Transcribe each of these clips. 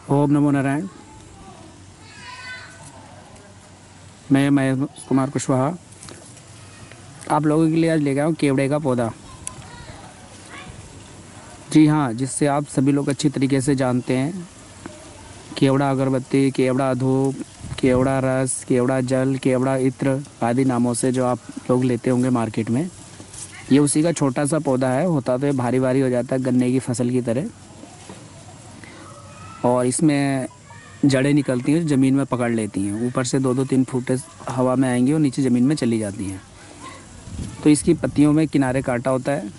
ओम नमो नारायण। मैं महेश कुमार कुशवाहा आप लोगों के लिए आज ले गया हूँ केवड़े का पौधा। जी हाँ, जिससे आप सभी लोग अच्छी तरीके से जानते हैं। केवड़ा अगरबत्ती, केवड़ा धूप, केवड़ा रस, केवड़ा जल, केवड़ा इत्र आदि नामों से जो आप लोग लेते होंगे मार्केट में, ये उसी का छोटा सा पौधा है। होता तो ये भारी भारी हो जाता है गन्ने की फसल की तरह, और इसमें जड़ें निकलती हैं, ज़मीन में पकड़ लेती हैं। ऊपर से 2-2-3 फुट हवा में आएंगी और नीचे ज़मीन में चली जाती हैं। तो इसकी पत्तियों में किनारे काटा होता है।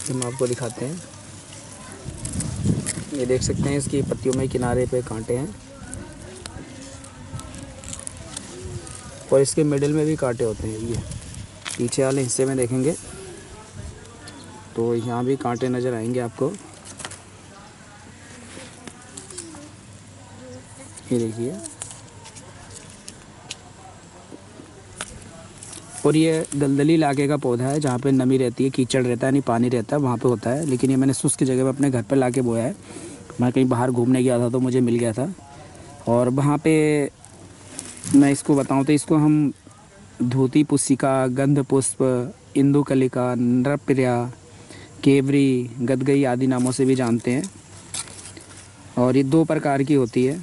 हम आपको दिखाते हैं, ये देख सकते हैं इसकी पत्तियों में किनारे पे कांटे हैं, और इसके मिडिल में भी कांटे होते हैं। ये पीछे वाले हिस्से में देखेंगे तो यहाँ भी कांटे नज़र आएंगे आपको। ये देखिए, और ये दलदली इलाके का पौधा है जहाँ पे नमी रहती है, कीचड़ रहता है, नहीं पानी रहता है, वहाँ पे होता है। लेकिन ये मैंने शुष्क जगह पे अपने घर पे लाके बोया है। मैं कहीं बाहर घूमने गया था तो मुझे मिल गया था, और वहाँ पे मैं इसको बताऊँ तो इसको हम धोती पुस्तिका, गंध पुष्प, इंदुकलिका, नृप्रिया, केवरी, गदगई आदि नामों से भी जानते हैं। और ये 2 प्रकार की होती है।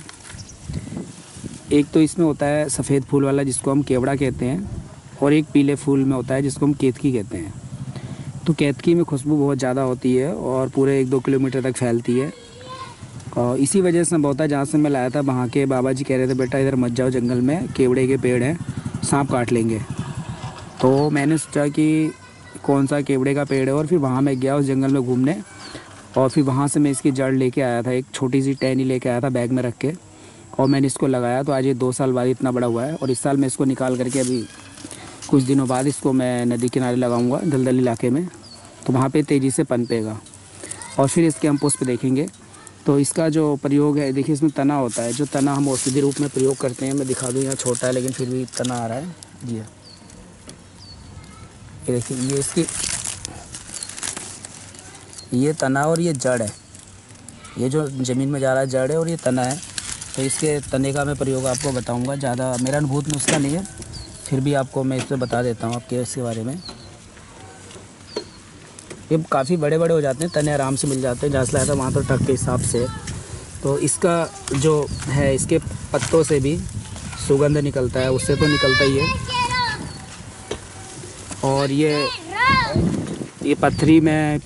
एक तो इसमें होता है सफ़ेद फूल वाला जिसको हम केवड़ा कहते हैं, और एक पीले फूल में होता है जिसको हम केतकी कहते हैं। तो केतकी में खुशबू बहुत ज़्यादा होती है और पूरे 1-2 किलोमीटर तक फैलती है। और इसी वजह से बहुत है, जहाँ से मैं लाया था वहाँ के बाबा जी कह रहे थे बेटा इधर मत जाओ, जंगल में केवड़े के पेड़ हैं, सांप काट लेंगे। तो मैंने सोचा कि कौन सा केवड़े का पेड़ है, और फिर वहाँ मैं गया उस जंगल में घूमने, और फिर वहाँ से मैं इसकी जड़ लेके आया था। एक छोटी सी टहनी लेके आया था बैग में रख के, और मैंने इसको लगाया। तो आज ये 2 साल बाद इतना बड़ा हुआ है, और इस साल मैं इसको निकाल करके अभी कुछ दिनों बाद इसको मैं नदी किनारे लगाऊंगा दलदल इलाके में, तो वहाँ पे तेज़ी से पनपेगा। और फिर इसके हम पुष्प देखेंगे। तो इसका जो प्रयोग है, देखिए इसमें तना होता है, जो तना हम औषधि रूप में प्रयोग करते हैं। मैं दिखा दूँ, यहाँ छोटा है लेकिन फिर भी तना आ रहा है। जी ये देखिए, ये इसकी ये तना और ये जड़ है, ये जो ज़मीन में जा रहा है जड़ है, और ये तना है। तो इसके तने का मैं प्रयोग आपको बताऊंगा। ज़्यादा मेरा अनुभूत नुस्खा नहीं है, फिर भी आपको मैं इससे बता देता हूँ आपके इसके बारे में। ये काफ़ी बड़े बड़े हो जाते हैं, तने आराम से मिल जाते हैं। जहाँ से लाया था वहाँ तो टक के हिसाब से। तो इसका जो है, इसके पत्तों से भी सुगंध निकलता है, उससे तो निकलता ही है। और ये पथरी में,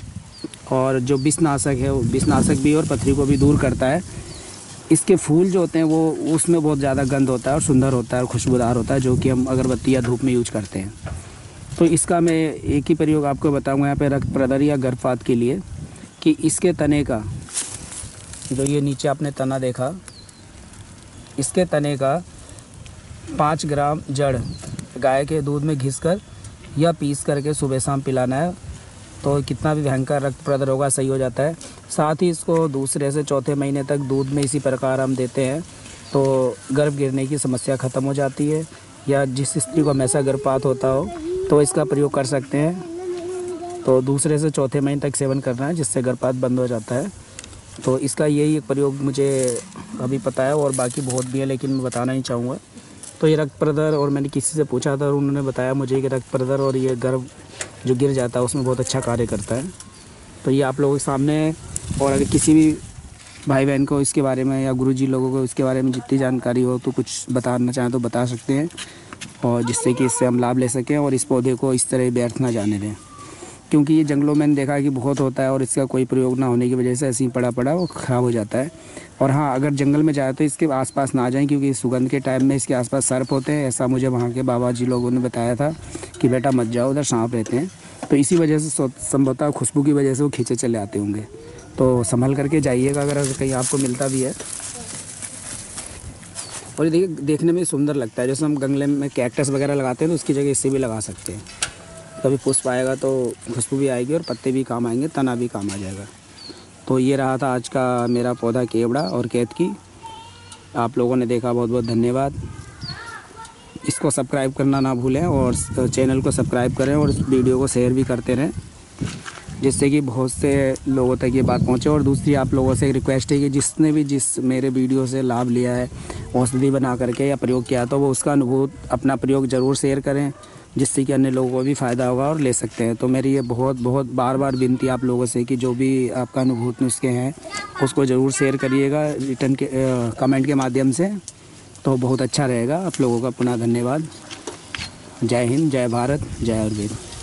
और जो विषनाशक है वो विषनाशक भी और पथरी को भी दूर करता है। इसके फूल जो होते हैं वो उसमें बहुत ज़्यादा गंध होता है और सुंदर होता है और खुशबूदार होता है, जो कि हम अगरबत्ती या धूप में यूज करते हैं। तो इसका मैं एक ही प्रयोग आपको बताऊंगा यहाँ पे रक्त प्रदर या गर्भपात के लिए, कि इसके तने का, जो ये नीचे आपने तना देखा, इसके तने का 5 ग्राम जड़ गाय के दूध में घिसकर या पीस करके सुबह शाम पिलाना है। तो कितना भी भयंकर रक्त प्रदर होगा सही हो जाता है। साथ ही इसको दूसरे से चौथे महीने तक दूध में इसी प्रकार हम देते हैं तो गर्भ गिरने की समस्या ख़त्म हो जाती है। या जिस स्त्री को हमेशा गर्भपात होता हो तो इसका प्रयोग कर सकते हैं। तो दूसरे से चौथे महीने तक सेवन करना है, जिससे गर्भपात बंद हो जाता है। तो इसका यही एक प्रयोग मुझे अभी पता है, और बाकी बहुत भी है लेकिन मैं बताना ही चाहूँगा। तो ये रक्त प्रदर, और मैंने किसी से पूछा था और उन्होंने बताया मुझे कि रक्त प्रदर और ये गर्भ जो गिर जाता है उसमें बहुत अच्छा कार्य करता है। तो ये आप लोगों के सामने है। और अगर किसी भी भाई बहन को इसके बारे में या गुरुजी लोगों को इसके बारे में जितनी जानकारी हो तो कुछ बताना चाहें तो बता सकते हैं, और जिससे कि इससे हम लाभ ले सकें और इस पौधे को इस तरह व्यर्थ ना जाने दें। क्योंकि ये जंगलों में मैंने देखा कि बहुत होता है और इसका कोई प्रयोग ना होने की वजह से ऐसे ही पड़ा पड़ा वो ख़राब हो जाता है। और हाँ, अगर जंगल में जाए तो इसके आसपास ना जाएं, क्योंकि सुगंध के टाइम में इसके आसपास सर्प होते हैं। ऐसा मुझे वहाँ के बाबा जी लोगों ने बताया था कि बेटा मत जाओ, उधर सांप रहते हैं। तो इसी वजह से संभवतः खुशबू की वजह से वो खींचे चले आते होंगे। तो संभल करके जाइएगा अगर कहीं आपको मिलता भी है। और ये देखने में सुंदर लगता है। जैसे हम गमले में कैक्टस वगैरह लगाते हैं तो उसकी जगह इससे भी लगा सकते हैं। कभी पुष्प आएगा तो खुशबू भी आएगी और पत्ते भी काम आएंगे, तना भी काम आ जाएगा। तो ये रहा था आज का मेरा पौधा केवड़ा और केतकी। आप लोगों ने देखा, बहुत बहुत धन्यवाद। इसको सब्सक्राइब करना ना भूलें और चैनल को सब्सक्राइब करें और इस वीडियो को शेयर भी करते रहें। जिससे कि बहुत से लोगों तक ये बात पहुंचे। और दूसरी आप लोगों से एक रिक्वेस्ट है कि जिसने भी जिस मेरे वीडियो से लाभ लिया है, औषधि बना करके या प्रयोग किया, तो वो उसका अनुभव अपना प्रयोग ज़रूर शेयर करें, जिससे कि अन्य लोगों को भी फ़ायदा होगा और ले सकते हैं। तो मेरी ये बहुत बहुत बार बार विनती आप लोगों से कि जो भी आपका अनुभूत नुस्खे हैं उसको ज़रूर शेयर करिएगा रिटर्न के कमेंट के माध्यम से, तो बहुत अच्छा रहेगा। आप लोगों का पुनः धन्यवाद। जय हिंद, जय भारत, जय आयुर्वेद।